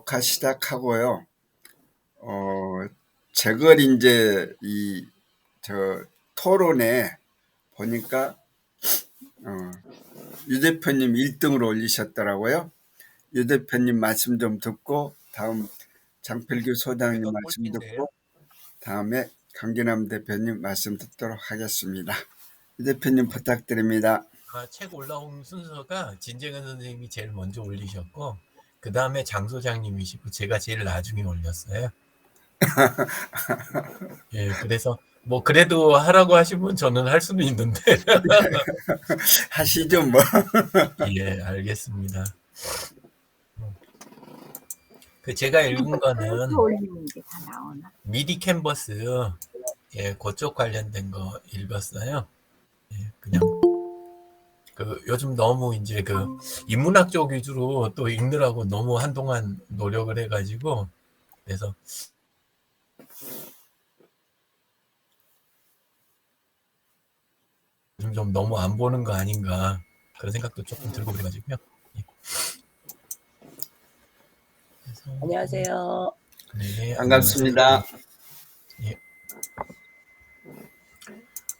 녹화 시작하고요. 저걸 이제 토론에 보니까 유 대표님 1등으로 올리셨더라고요. 유 대표님 말씀 좀 듣고 다음 장필규 소장님 말씀 듣고 다음에 강기남 대표님 말씀 듣도록 하겠습니다. 유 대표님 부탁드립니다. 책 올라온 순서가 진재근 선생님이 제일 먼저 올리셨고 그 다음에 장 소장님이시고 제가 제일 나중에 올렸어요. 예, 그래서 뭐 그래도 하라고 하시면 저는 할 수는 있는데 하시죠 뭐. 예, 알겠습니다. 그 제가 읽은 거는 미디 캔버스 그쪽 관련된 거 읽었어요. 예, 그냥 그 요즘 너무 이제 그 인문학 쪽 위주로 또 읽느라고 너무 한동안 노력을 해가지고 그래서 요즘 좀 너무 안 보는 거 아닌가 그런 생각도 조금 들고 그래가지고요. 예. 그래서, 안녕하세요. 네, 반갑습니다. 예.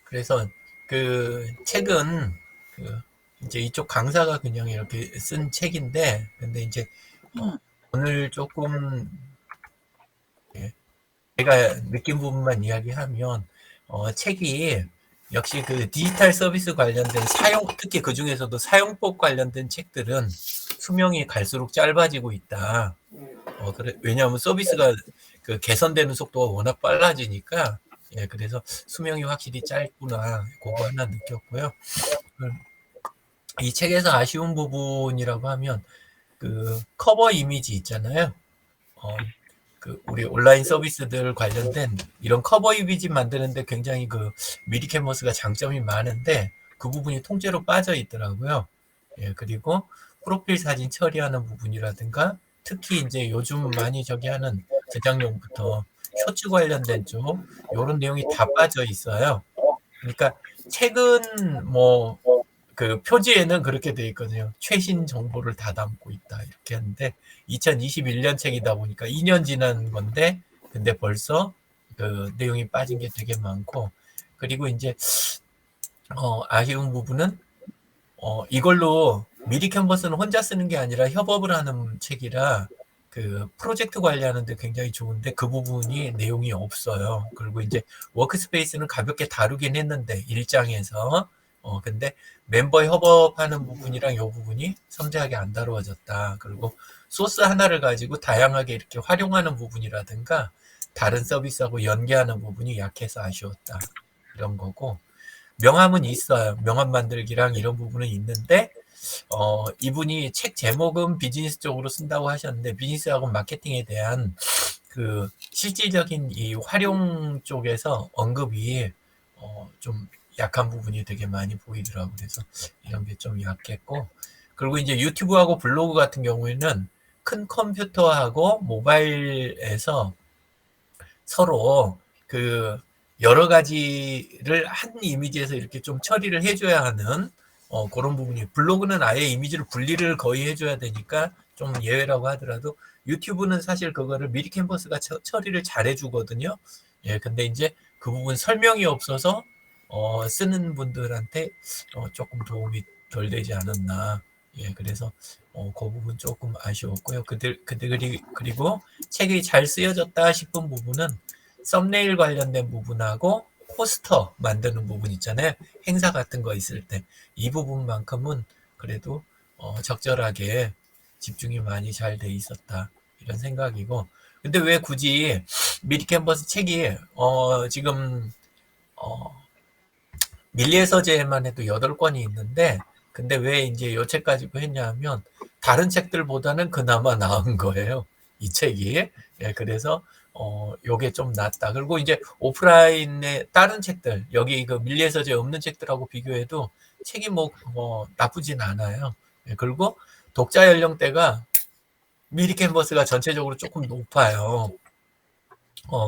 그래서 그 책은 그 이제 이쪽 강사가 그냥 이렇게 쓴 책인데 근데 이제 오늘 조금 제가 느낀 부분만 이야기하면 책이 역시 그 디지털 서비스 관련된 특히 그 중에서도 사용법 관련된 책들은 수명이 갈수록 짧아지고 있다. 왜냐하면 서비스가 그 개선되는 속도가 워낙 빨라지니까 그래서 수명이 확실히 짧구나 그거 하나 느꼈고요. 이 책에서 아쉬운 부분이라고 하면 그 커버 이미지 있잖아요. 그 우리 온라인 서비스들 관련된 이런 커버 이미지 만드는데 굉장히 그 미디 캔버스가 장점이 많은데 그 부분이 통째로 빠져 있더라고요. 예, 그리고 프로필 사진 처리하는 부분이라든가 특히 이제 요즘 많이 하는 저장용부터 쇼츠 관련된 쪽 이런 내용이 다 빠져 있어요. 그러니까 책은 뭐 그 표지에는 그렇게 돼 있거든요. 최신 정보를 다 담고 있다 이렇게 하는데 2021년 책이다 보니까 2년 지난 건데 근데 벌써 그 내용이 빠진 게 되게 많고 그리고 이제 아쉬운 부분은 이걸로 미디 캔버스는 혼자 쓰는 게 아니라 협업을 하는 책이라 그 프로젝트 관리하는데 굉장히 좋은데 그 부분이 내용이 없어요. 그리고 이제 워크스페이스는 가볍게 다루긴 했는데 1장에서 근데 멤버 협업하는 부분이랑 이 부분이 섬세하게 안 다루어졌다. 그리고 소스 하나를 가지고 다양하게 이렇게 활용하는 부분이라든가 다른 서비스하고 연계하는 부분이 약해서 아쉬웠다. 이런 거고 명함은 있어요. 명함 만들기랑 이런 부분은 있는데 이분이 책 제목은 비즈니스 쪽으로 쓴다고 하셨는데 비즈니스하고 마케팅에 대한 그 실질적인 이 활용 쪽에서 언급이 좀 약한 부분이 되게 많이 보이더라고요. 그래서 이런 게 좀 약했고 그리고 이제 유튜브하고 블로그 같은 경우에는 큰 컴퓨터하고 모바일에서 서로 그 여러 가지를 한 이미지에서 이렇게 좀 처리를 해줘야 하는 그런 부분이 블로그는 아예 이미지를 분리를 거의 해줘야 되니까 좀 예외라고 하더라도 유튜브는 사실 그거를 미리 캔버스가 처리를 잘 해주거든요. 예, 근데 이제 그 부분 설명이 없어서 쓰는 분들한테 조금 도움이 덜 되지 않았나. 예, 그래서 그 부분 조금 아쉬웠고요. 그리고 책이 잘 쓰여졌다 싶은 부분은 썸네일 관련된 부분하고 포스터 만드는 부분 있잖아요. 행사 같은 거 있을 때 이 부분만큼은 그래도 적절하게 집중이 많이 잘 돼 있었다 이런 생각이고 근데 왜 굳이 미리 캔버스 책이 지금 밀리의 서재만 해도 8권이 있는데 근데 왜 이제 요 책 가지고 했냐 하면 다른 책들보다는 그나마 나은 거예요. 이 책이. 예, 그래서 요게 좀 낫다. 그리고 이제 오프라인의 다른 책들 여기 그 밀리의 서재 없는 책들하고 비교해도 책이 뭐 나쁘진 않아요. 예, 그리고 독자 연령대가 미리 캔버스가 전체적으로 조금 높아요.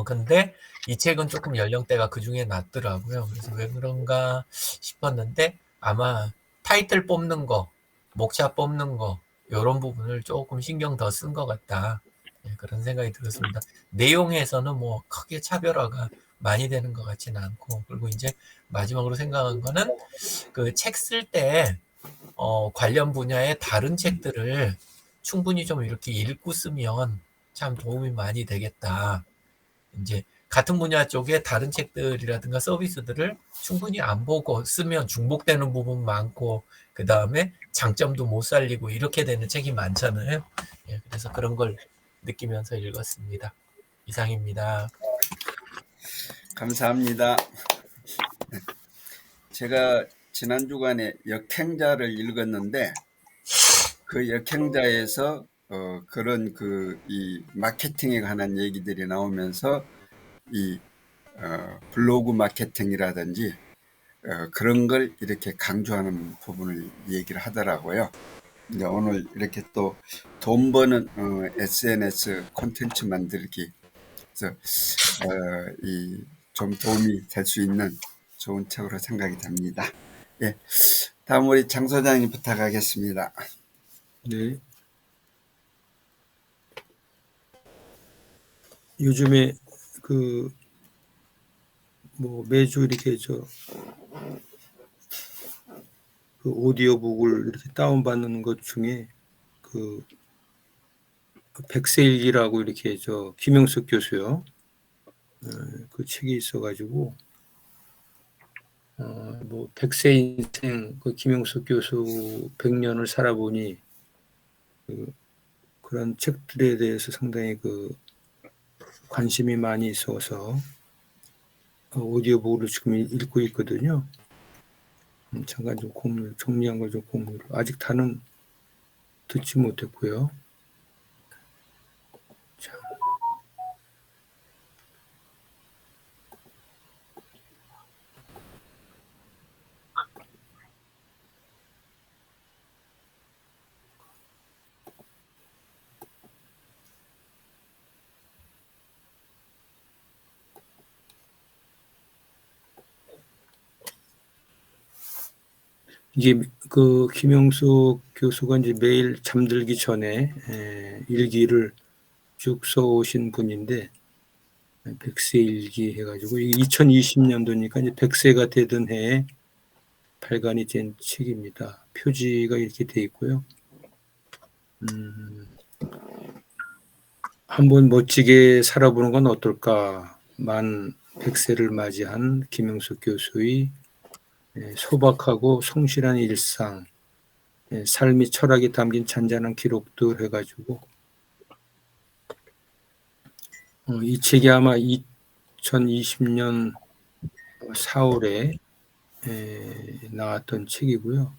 근데 이 책은 조금 연령대가 그 중에 낮더라고요. 그래서 왜 그런가 싶었는데 아마 타이틀 뽑는 거, 목차 뽑는 거 이런 부분을 조금 신경 더 쓴 것 같다. 예, 그런 생각이 들었습니다. 내용에서는 뭐 크게 차별화가 많이 되는 것 같지는 않고, 그리고 이제 마지막으로 생각한 거는 그 책 쓸 때 관련 분야의 다른 책들을 충분히 좀 이렇게 읽고 쓰면 참 도움이 많이 되겠다. 이제 같은 분야 쪽에 다른 책들이라든가 서비스들을 충분히 안 보고 쓰면 중복되는 부분 많고, 그 다음에 장점도 못 살리고 이렇게 되는 책이 많잖아요. 예, 그래서 그런 걸 느끼면서 읽었습니다. 이상입니다. 감사합니다. 제가 지난 주간에 역행자를 읽었는데 그 역행자에서 그런 이 마케팅에 관한 얘기들이 나오면서 이 블로그 마케팅이라든지 그런 걸 이렇게 강조하는 부분을 얘기를 하더라고요. 이제 오늘 이렇게 또 돈 버는 SNS 콘텐츠 만들기, 그래서 좀 도움이 될 수 있는 좋은 책으로 생각이 됩니다. 예, 다음 우리 장 소장님 부탁하겠습니다. 네. 요즘에 뭐 매주 이렇게 그 오디오북을 이렇게 다운받는 것 중에 그 백세일기라고 이렇게 김영석 교수요. 그 책이 있어가지고 뭐 백세 인생 그 김영석 교수 100년을 살아보니 그런 책들에 대해서 상당히 관심이 많이 있어서 오디오북으로 지금 읽고 있거든요. 잠깐 좀 정리한 걸 좀 공유를. 아직 다는 듣지 못했고요. 자. 이게 김영숙 교수가 이제 매일 잠들기 전에 일기를 쭉 써오신 분인데, 백세 일기 해가지고 2020년도니까 이제 100세가 되던 해에 발간이 된 책입니다. 표지가 이렇게 돼 있고요. 한번 멋지게 살아보는 건 어떨까? 만 100세를 맞이한 김영숙 교수의 소박하고 성실한 일상, 삶이 철학이 담긴 잔잔한 기록들 해가지고 이 책이 아마 2020년 4월에 나왔던 책이고요.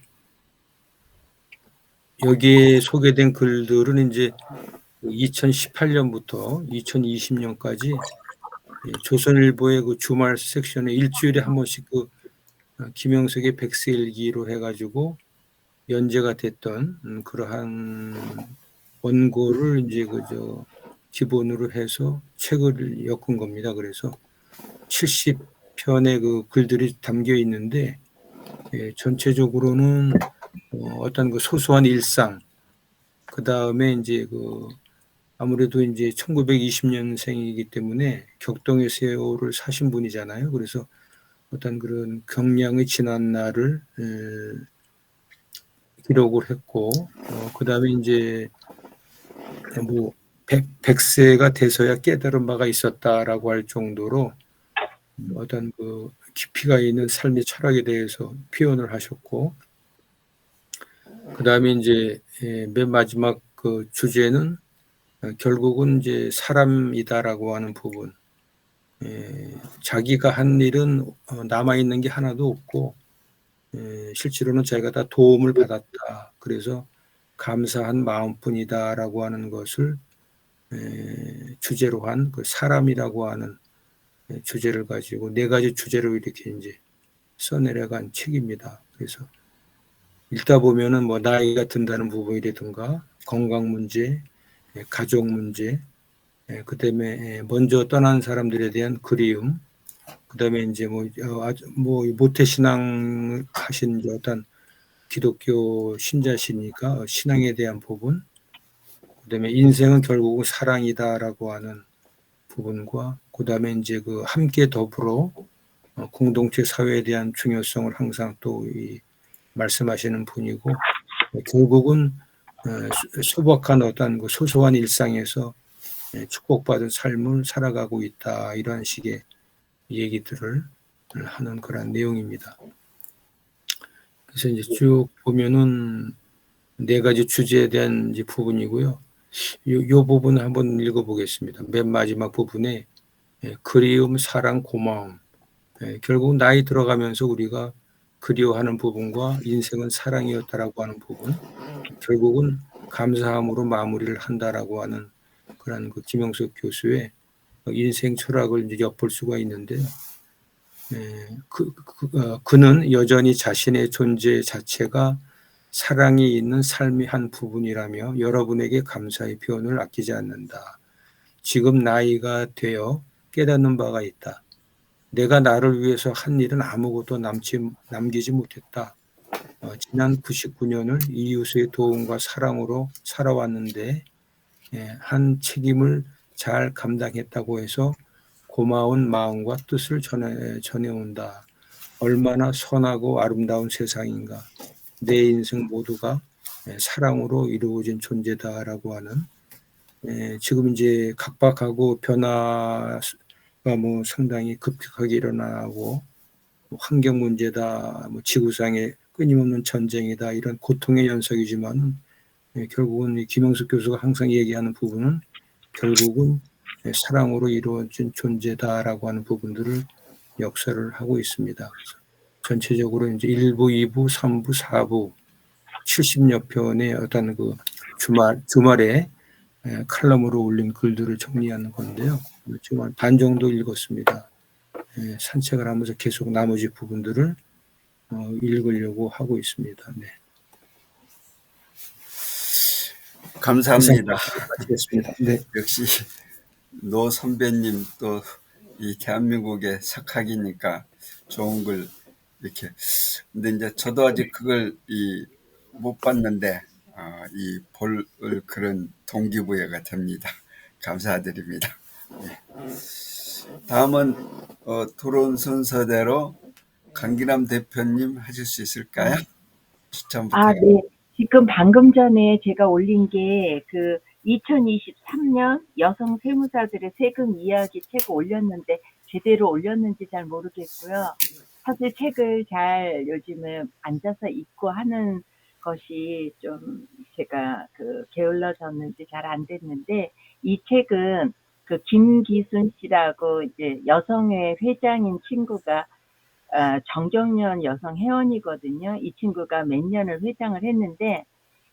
여기에 소개된 글들은 이제 2018년부터 2020년까지 조선일보의 그 주말 섹션에 일주일에 한 번씩 김영석의 백세일기로 해가지고 연재가 됐던 그러한 원고를 이제 기본으로 해서 책을 엮은 겁니다. 그래서 70편의 그 글들이 담겨 있는데 전체적으로는 어떤 소소한 일상, 그 다음에 이제 아무래도 이제 1920년생이기 때문에 격동의 세월을 사신 분이잖아요. 그래서 어떤 그런 경량의 지난 날을 기록을 했고, 그 다음에 이제 뭐 100세가 돼서야 깨달은 바가 있었다라고 할 정도로 어떤 깊이가 있는 삶의 철학에 대해서 표현을 하셨고, 그 다음에 이제 맨 마지막 주제는 결국은 이제 사람이다라고 하는 부분. 자기가 한 일은 남아 있는 게 하나도 없고 실제로는 자기가 다 도움을 받았다. 그래서 감사한 마음뿐이다라고 하는 것을 주제로 한 사람이라고 하는 주제를 가지고 4가지 주제로 이렇게 이제 써내려간 책입니다. 그래서 읽다 보면은 뭐 나이가 든다는 부분이라든가 건강 문제, 가족 문제, 그다음에 먼저 떠난 사람들에 대한 그리움, 그다음에 이제 뭐 모태신앙 하신 어떤 기독교 신자시니까 신앙에 대한 부분, 그다음에 인생은 결국은 사랑이다라고 하는 부분과 그다음에 이제 그 함께 더불어 공동체 사회에 대한 중요성을 항상 또 말씀하시는 분이고 결국은 소박한 어떤 그 소소한 일상에서 축복받은 삶을 살아가고 있다 이러한 식의 얘기들을 하는 그런 내용입니다. 그래서 이제 쭉 보면은 네 가지 주제에 대한 이제 부분이고요. 요 부분을 한번 읽어보겠습니다. 맨 마지막 부분에 그리움, 사랑, 고마움. 결국 나이 들어가면서 우리가 그리워하는 부분과 인생은 사랑이었다라고 하는 부분, 결국은 감사함으로 마무리를 한다라고 하는 그런 그 김영석 교수의 인생 철학을 이제 엿볼 수가 있는데요. 그는 여전히 자신의 존재 자체가 사랑이 있는 삶의 한 부분이라며 여러분에게 감사의 표현을 아끼지 않는다. 지금 나이가 되어 깨닫는 바가 있다. 내가 나를 위해서 한 일은 아무것도 남기지 못했다. 지난 99년을 이웃의 도움과 사랑으로 살아왔는데 한 책임을 잘 감당했다고 해서 고마운 마음과 뜻을 전해온다. 얼마나 선하고 아름다운 세상인가. 내 인생 모두가 사랑으로 이루어진 존재다라고 하는 지금 이제 각박하고 변화가 뭐 상당히 급격하게 일어나고 환경 문제다, 뭐 지구상의 끊임없는 전쟁이다 이런 고통의 연속이지만 결국은 김영숙 교수가 항상 얘기하는 부분은 결국은 사랑으로 이루어진 존재다라고 하는 부분들을 역사를 하고 있습니다. 그래서 전체적으로 이제 1부, 2부, 3부, 4부 70여 편의 어떤 그 주말에 칼럼으로 올린 글들을 정리하는 건데요. 지금 한 반 정도 읽었습니다. 산책을 하면서 계속 나머지 부분들을 읽으려고 하고 있습니다. 네. 감사합니다. 마치겠습니다. 네. 역시 노 선배님 또 이 대한민국의 석학이니까 좋은 걸 이렇게. 근데 이제 저도 아직 그걸 못 봤는데 볼 그런 동기부여가 됩니다. 감사드립니다. 네. 다음은 토론 순서대로 강기남 대표님 하실 수 있을까요? 추천 부탁드립니다. 네. 지금 방금 전에 제가 올린 게 그 2023년 여성 세무사들의 세금 이야기 책을 올렸는데 제대로 올렸는지 잘 모르겠고요. 사실 책을 잘 요즘에 앉아서 읽고 하는 것이 좀 제가 게을러졌는지 잘 안 됐는데 이 책은 그 김기순 씨라고 이제 여성회 회장인 친구가 정경련 여성 회원이거든요. 이 친구가 몇 년을 회장을 했는데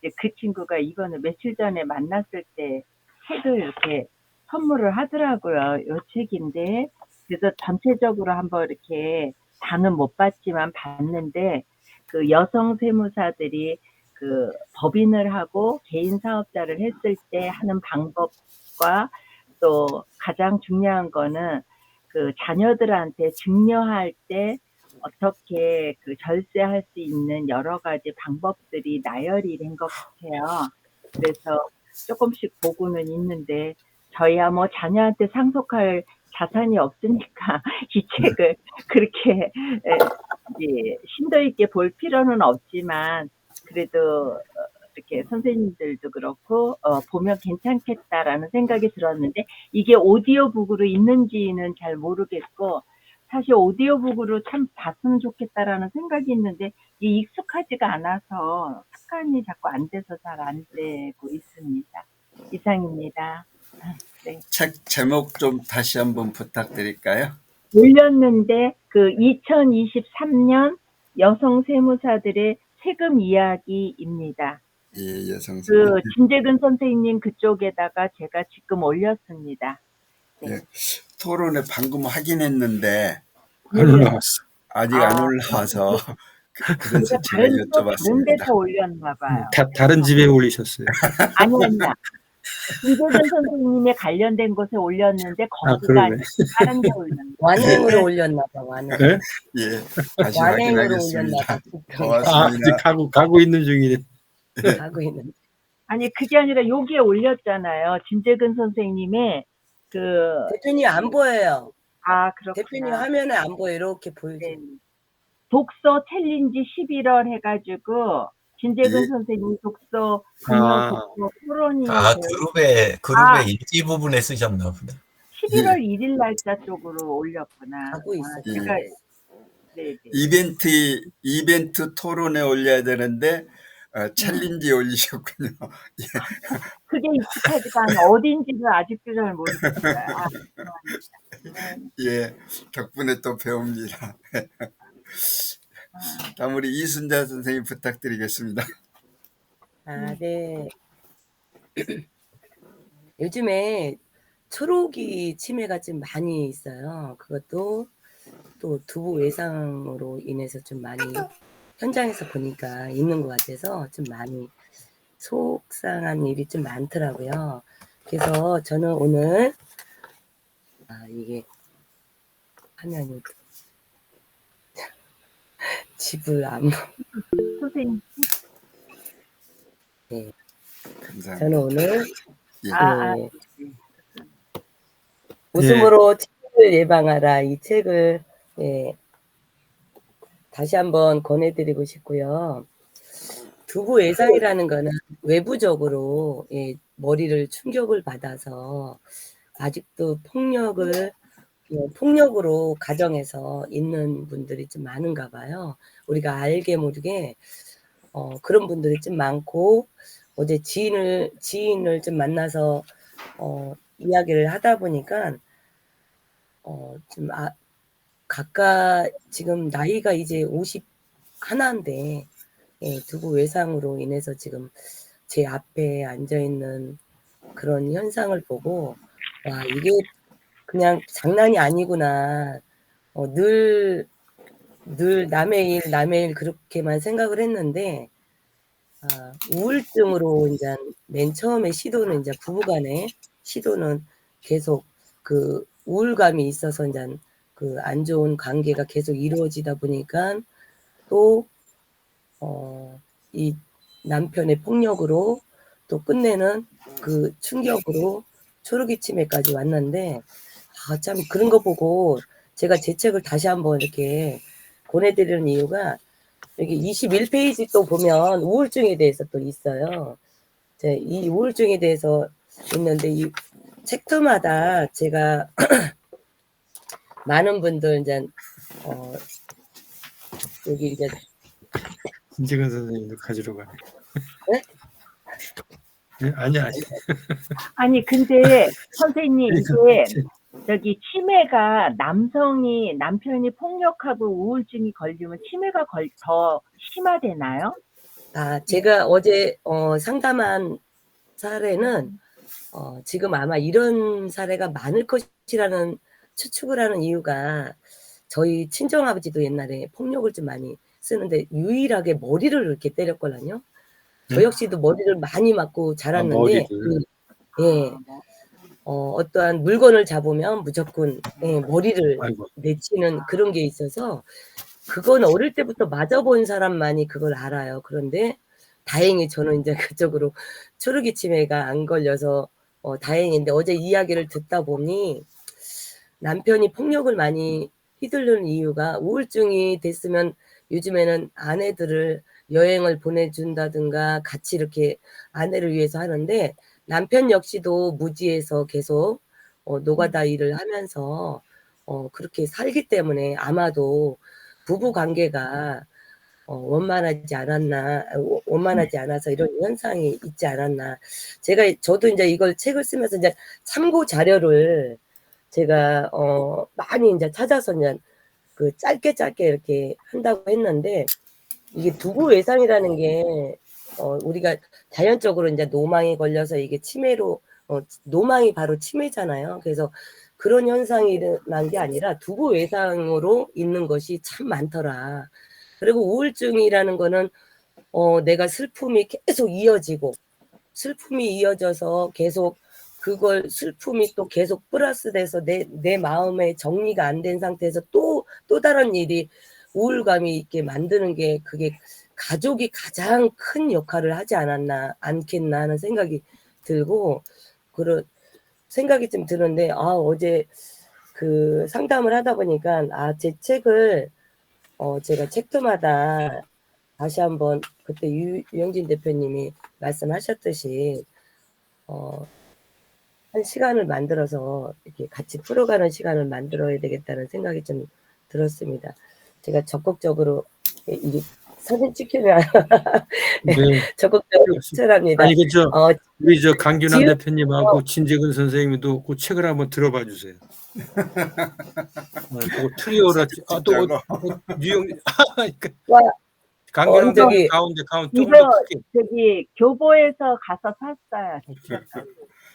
이제 그 친구가 이거는 며칠 전에 만났을 때 책을 이렇게 선물을 하더라고요. 이 책인데 그래서 전체적으로 한번 이렇게 다는 못 봤지만 봤는데 그 여성 세무사들이 그 법인을 하고 개인 사업자를 했을 때 하는 방법과 또 가장 중요한 거는 그 자녀들한테 증여할 때 어떻게 그 절세할 수 있는 여러 가지 방법들이 나열이 된 것 같아요. 그래서 조금씩 보고는 있는데 저희야 뭐 자녀한테 상속할 자산이 없으니까 이 책을 그렇게 심도 있게 볼 필요는 없지만 그래도 이렇게 선생님들도 그렇고 보면 괜찮겠다라는 생각이 들었는데 이게 오디오북으로 있는지는 잘 모르겠고 사실 오디오북으로 참 봤으면 좋겠다라는 생각이 있는데 이게 익숙하지가 않아서 습관이 자꾸 안 돼서 잘 안 되고 있습니다. 이상입니다. 네. 책 제목 좀 다시 한번 부탁드릴까요? 올렸는데 그 2023년 여성 세무사들의 세금 이야기입니다. 예, 여성 그 진재근 선생님 그쪽에다가 제가 지금 올렸습니다. 네. 예, 토론에 방금 확인했는데 안 올라왔어. 아직 안 올라와서 그래서 제가 다른 여쭤봤습니다. 데서 올렸나 봐요. 다른 집에 올리셨어요. 아니야. 진재근 선생님에 관련된 곳에 올렸는데 거기가 그러네. 다른 데 올렸나. 완행으로 올렸나 봐. 완행. 네? 예, 다시 완행으로 확인하겠습니다. 올렸나 봐. 이제 고맙습니다. 가고 있는 중이네. 하고 있는. 아니, 그게 아니라 여기에 올렸잖아요. 진재근 선생님의 그, 대표님 안 보여요. 대표님 그렇구나. 화면에 안 보여. 이렇게 보이죠. 네. 독서 챌린지 11월 해가지고, 진재근 예. 선생님 독서, 금요 아, 독서 토론이 그룹의 일지 부분에 쓰셨나 보다. 11월 1일 날짜 쪽으로 올렸구나. 가고 있어. 예. 제가, 네네. 이벤트 토론에 올려야 되는데 챌린지 올리셨군요. 그게 익숙하지가 않아. 어딘지는 아직도 잘 모르겠어요. 죄송합니다. 예, 덕분에 또 배웁니다. 다음 우리 이순자 선생님 부탁드리겠습니다. 네. 요즘에 초록이 치매가 좀 많이 있어요. 그것도 또 두부 외상으로 인해서 좀 많이 현장에서 보니까 있는 것 같아서 좀 많이 속상한 일이 좀 많더라고요. 그래서 저는 오늘 이게 화면이 집을 안 선생님, 네. 감사합니다. 저는 오늘 예. 네. 웃음으로 치매를 예방하라 이 책을 다시 한번 권해드리고 싶고요. 두부 외상이라는 거는 외부적으로 머리를 충격을 받아서 아직도 폭력으로 가정에서 있는 분들이 좀 많은가 봐요. 우리가 알게 모르게 그런 분들이 좀 많고 어제 지인을 좀 만나서 이야기를 하다 보니까 좀 각각 지금 나이가 이제 51인데 두부 외상으로 인해서 지금 제 앞에 앉아있는 그런 현상을 보고 와 이게 그냥 장난이 아니구나. 늘 남의 일 그렇게만 생각을 했는데 우울증으로 이제 맨 처음에 시도는 이제 부부간의 시도는 계속 그 우울감이 있어서 이제 그 안 좋은 관계가 계속 이루어지다 보니까 또 이 남편의 폭력으로 또 끝내는 그 충격으로 초르기 치매까지 왔는데 참 그런 거 보고 제가 제 책을 다시 한번 이렇게 권해드리는 이유가 여기 21페이지 또 보면 우울증에 대해서 또 있어요. 이 우울증에 대해서 있는데 이 챕터마다 제가 많은 분들 이제 여기 이제 진재근 선생님도 가지러 가네. 네? 네? 아니야. 아니, 근데 선생님, 이게 저기 치매가 남편이 폭력하고 우울증이 걸리면 치매가 더 심화되나요? 제가 어제 상담한 사례는 지금 아마 이런 사례가 많을 것이라는 추측을 하는 이유가 저희 친정아버지도 옛날에 폭력을 좀 많이 쓰는데 유일하게 머리를 이렇게 때렸거든요. 저 역시도 머리를 많이 맞고 자랐는데 어떠한 물건을 잡으면 무조건 머리를 내치는 그런 게 있어서 그건 어릴 때부터 맞아본 사람만이 그걸 알아요. 그런데 다행히 저는 이제 그쪽으로 초르기 치매가 안 걸려서 다행인데 어제 이야기를 듣다 보니 남편이 폭력을 많이 휘두르는 이유가 우울증이 됐으면 요즘에는 아내들을 여행을 보내준다든가 같이 이렇게 아내를 위해서 하는데 남편 역시도 무지해서 계속 노가다 일을 하면서 그렇게 살기 때문에 아마도 부부 관계가 원만하지 않아서 이런 현상이 있지 않았나. 저도 이제 이걸 책을 쓰면서 이제 참고 자료를 제가 많이 이제 찾아서 이제 그 짧게 이렇게 한다고 했는데 이게 두부 외상이라는 게 우리가 자연적으로 이제 노망이 걸려서 이게 치매로 노망이 바로 치매잖아요. 그래서 그런 현상이 일어난 게 아니라 두부 외상으로 있는 것이 참 많더라. 그리고 우울증이라는 거는 내가 슬픔이 계속 이어져서 계속 그걸 슬픔이 또 계속 플러스 돼서 내 마음에 정리가 안 된 상태에서 또 다른 일이 우울감이 있게 만드는 게 그게 가족이 가장 큰 역할을 하지 않겠나 하는 생각이 들고, 그런 생각이 좀 드는데, 어제 그 상담을 하다 보니까, 제 책을, 제가 챕터마다 다시 한번 그때 유영진 대표님이 말씀하셨듯이, 한 시간을 만들어서 이렇게 같이 풀어가는 시간을 만들어야 되겠다는 생각이 좀 들었습니다. 제가 적극적으로 이게 사진 찍히면 네. 적극적으로 추천합니다. 아니 그죠. 우리 저 강균환 지금- 대표님하고 진재근 선생님도 그 책을 한번 들어봐 주세요. 그거 트리오라 또 뉴욕 와, 강균환 저기, 가운데 조금 이거 더 크게. 저기 교보에서 가서 샀어요.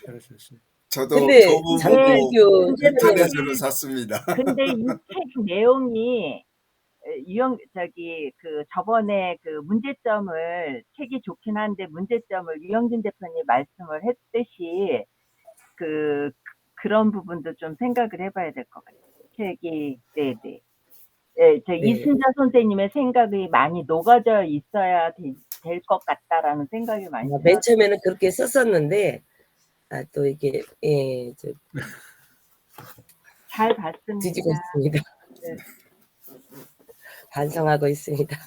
잘하셨어요. 저도 근데 교보보고 장필규 인터넷으로 샀습니다. 근데 이 책 내용이 저번에 그 문제점을, 책이 좋긴 한데 문제점을 유영진 대표님 말씀을 했듯이 그런 부분도 좀 생각을 해봐야 될 것 같아요. 책이, 네네. 저 이순자 선생님의 생각이 많이 녹아져 있어야 될 것 같다라는 생각이 많이 들어요. 맨 처음에는 그렇게 썼었는데, 또 이게, 잘 봤습니다. 뒤지고 있습니다. 네. 반성하고 있습니다.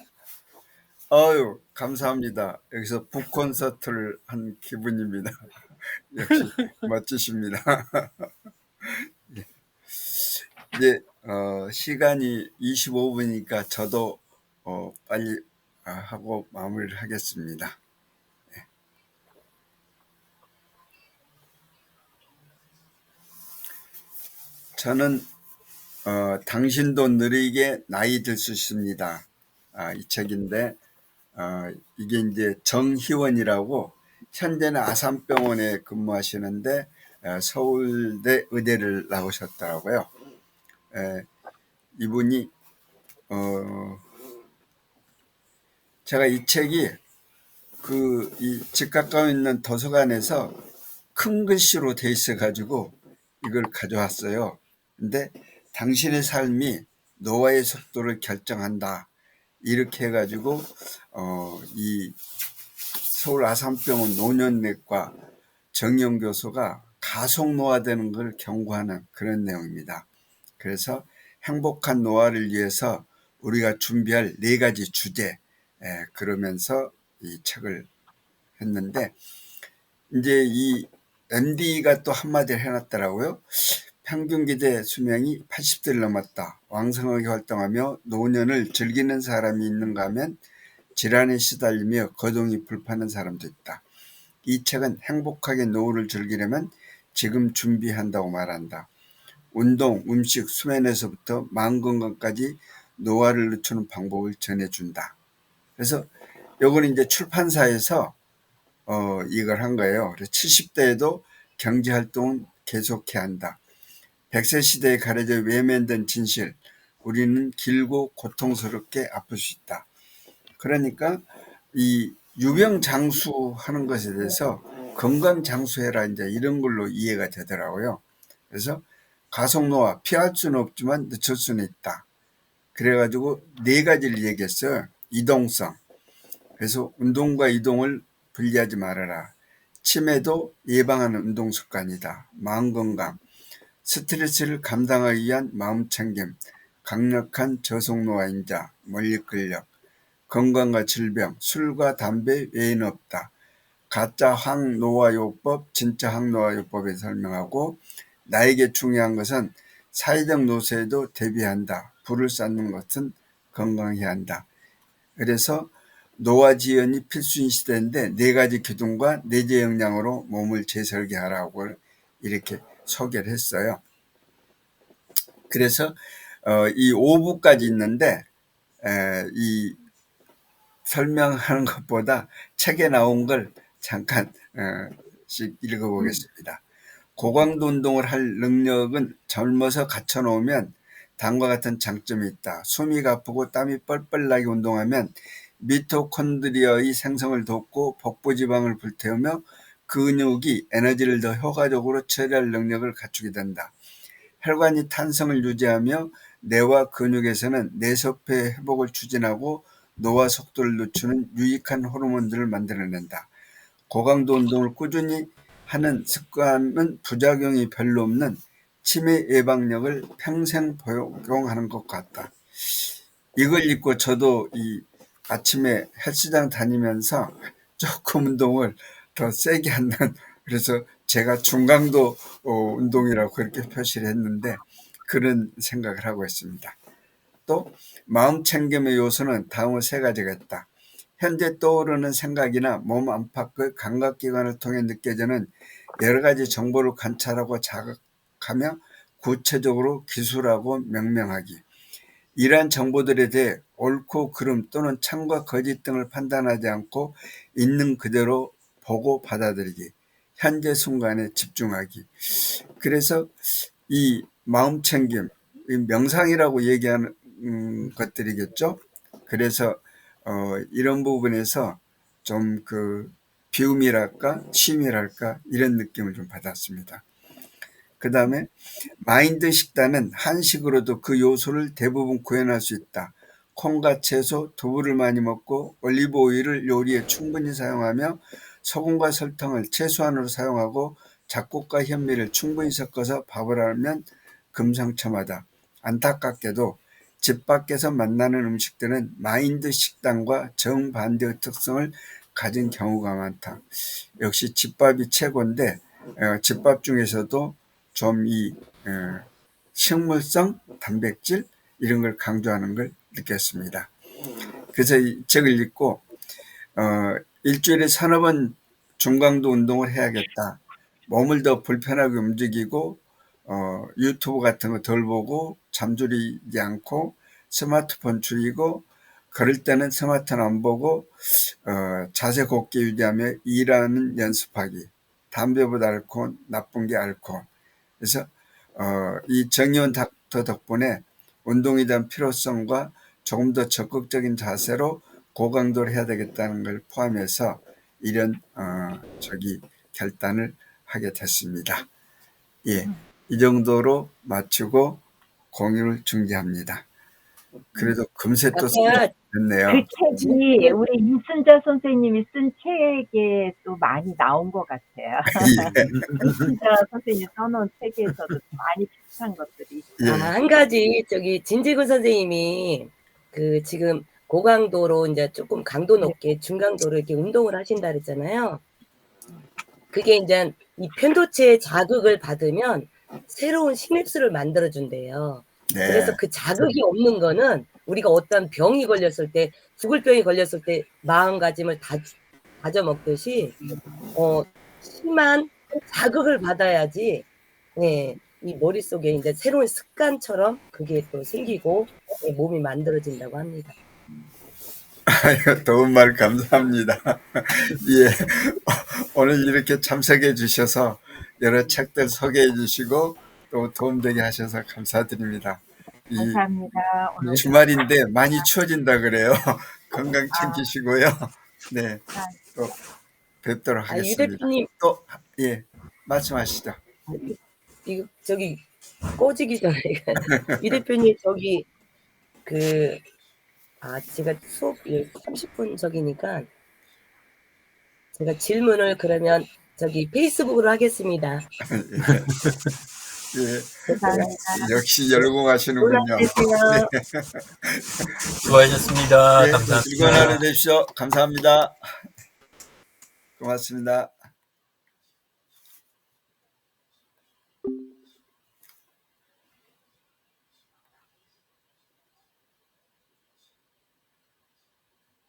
아유, 감사합니다. 여기서 북콘서트를 한 기분입니다. 역시 멋지십니다. 이제 시간이 25분이니까 저도 빨리 하고 마무리를 하겠습니다. 저는 당신도 느리게 나이 들 수 있습니다. 이 책인데 이게 이제 정희원이라고 현재는 아산병원에 근무하시는데 서울대 의대를 나오셨더라고요. 이분이 제가 이 책이 이 집 가까이 있는 도서관에서 큰 글씨로 돼 있어 가지고 이걸 가져왔어요. 근데 당신의 삶이 노화의 속도를 결정한다, 이렇게 해가지고 이 서울 아산병원 노년내과 정영 교수가 가속 노화되는 걸 경고하는 그런 내용입니다. 그래서 행복한 노화를 위해서 우리가 준비할 4가지 주제, 그러면서 이 책을 했는데, 이제 이 MD가 또 한마디를 해놨더라고요. 평균 기대 수명이 80대를 넘었다. 왕성하게 활동하며 노년을 즐기는 사람이 있는가 하면 질환에 시달리며 거동이 불편한 사람도 있다. 이 책은 행복하게 노후를 즐기려면 지금 준비한다고 말한다. 운동, 음식, 수면에서부터 마음 건강까지 노화를 늦추는 방법을 전해준다. 그래서 요거는 이제 출판사에서 이걸 한 거예요. 그래서 70대에도 경제활동은 계속해야 한다. 100세 시대에 가려져 외면된 진실, 우리는 길고 고통스럽게 아플 수 있다. 그러니까 이 유병장수하는 것에 대해서 건강장수해라, 이제 이런 걸로 이해가 되더라고요. 그래서 가속노화 피할 수는 없지만 늦출 수는 있다. 그래가지고 4가지를 얘기했어요. 이동성, 그래서 운동과 이동을 분리하지 말아라. 치매도 예방하는 운동 습관이다. 마음건강, 스트레스를 감당하기 위한 마음챙김, 강력한 저속노화인자, 멀리끌력, 건강과 질병, 술과 담배 외에는 없다. 가짜 항노화요법, 진짜 항노화요법에 설명하고, 나에게 중요한 것은 사회적 노쇠에도 대비한다. 불을 쌓는 것은 건강해야 한다. 그래서 노화지연이 필수인 시대인데 4가지 기둥과 내재 역량으로 몸을 재설계하라고 이렇게 소개를 했어요. 그래서 이 5부까지 있는데 이 설명하는 것보다 책에 나온 걸 잠깐씩 읽어보겠습니다. 고강도 운동을 할 능력은 젊어서 갖춰놓으면 다음과 같은 장점이 있다. 숨이 가쁘고 땀이 뻘뻘 나게 운동하면 미토콘드리아의 생성을 돕고 복부지방을 불태우며 근육이 에너지를 더 효과적으로 처리할 능력을 갖추게 된다. 혈관이 탄성을 유지하며 뇌와 근육에서는 뇌세포 회복을 추진하고 노화 속도를 늦추는 유익한 호르몬들을 만들어낸다. 고강도 운동을 꾸준히 하는 습관은 부작용이 별로 없는 치매 예방력을 평생 복용하는 것 같다. 이걸 읽고 저도 이 아침에 헬스장 다니면서 조금 운동을 더 세게 하는, 그래서 제가 중강도 운동이라고 그렇게 표시를 했는데 그런 생각을 하고 있습니다. 또 마음 챙김의 요소는 다음의 세 가지가 있다. 현재 떠오르는 생각이나 몸 안팎의 감각기관을 통해 느껴지는 여러 가지 정보를 관찰하고 자각하며 구체적으로 기술하고 명명하기. 이러한 정보들에 대해 옳고 그름 또는 참과 거짓 등을 판단하지 않고 있는 그대로 보고 받아들이기. 현재 순간에 집중하기. 그래서 이 마음 챙김, 이 명상이라고 얘기하는 것들이겠죠. 그래서 이런 부분에서 좀 그 비움이랄까 취미랄까 이런 느낌을 좀 받았습니다. 그 다음에 마인드 식단은 한식으로도 그 요소를 대부분 구현할 수 있다. 콩과 채소, 두부를 많이 먹고 올리브 오일을 요리에 충분히 사용하며 소금과 설탕을 최소한으로 사용하고 잡곡과 현미를 충분히 섞어서 밥을 하면 금상첨화다. 안타깝게도 집 밖에서 만나는 음식들은 마인드 식단과 정반대의 특성을 가진 경우가 많다. 역시 집밥이 최고인데 집밥 중에서도 좀 이 식물성 단백질 이런 걸 강조하는 걸 느꼈습니다. 그래서 이 책을 읽고 일주일에 3-4번 중강도 운동을 해야겠다. 몸을 더 불편하게 움직이고 유튜브 같은 거 덜 보고 잠들이지 않고 스마트폰 줄이고 걸을 때는 스마트폰 안 보고 자세 곱게 유지하며 일하는 연습하기. 담배보다 알코올, 나쁜 게 알코올. 그래서 이 정의원 닥터 덕분에 운동에 대한 필요성과 조금 더 적극적인 자세로 고강도를 해야 되겠다는 걸 포함해서 이런 결단을 하게 됐습니다. 예, 이 정도로 마치고 공유를 중지합니다. 그래도 금세 또 됐네요. 그 책이 우리 이순자 선생님이 쓴 책에 또 많이 나온 것 같아요. 예. 이순자 선생님이 써놓은 책에서도 많이 비슷한 것들이. 예. 한 가지 진재근 선생님이 그 지금 고강도로 이제 조금 강도 높게 중강도로 이렇게 운동을 하신다 그랬잖아요. 그게 이제 이 편도체의 자극을 받으면 새로운 신입술을 만들어준대요. 네. 그래서 그 자극이 없는 거는 우리가 어떤 병이 걸렸을 때, 죽을 병이 걸렸을 때 마음가짐을 다져 먹듯이 심한 자극을 받아야지 이 머릿속에 이제 새로운 습관처럼 그게 또 생기고 몸이 만들어진다고 합니다. 도움 말 감사합니다. 예, 오늘 이렇게 참석해 주셔서 여러 책들 소개해 주시고 또 도움되게 하셔서 감사드립니다. 감사합니다. 오늘 주말인데 많이 추워진다 그래요. 건강 챙기시고요. 네, 또 뵙도록 하겠습니다. 유 대표님 또 예, 말씀하시죠. 이거 꺼지기 전에 유 대표님 제가 수업 30분 저기니까 제가 질문을 그러면 페이스북으로 하겠습니다. 예, 감사합니다. 역시 열공하시는군요. 네. 수고하셨습니다. 네, 감사합니다. 즐거운 하루 되십시오. 감사합니다. 고맙습니다.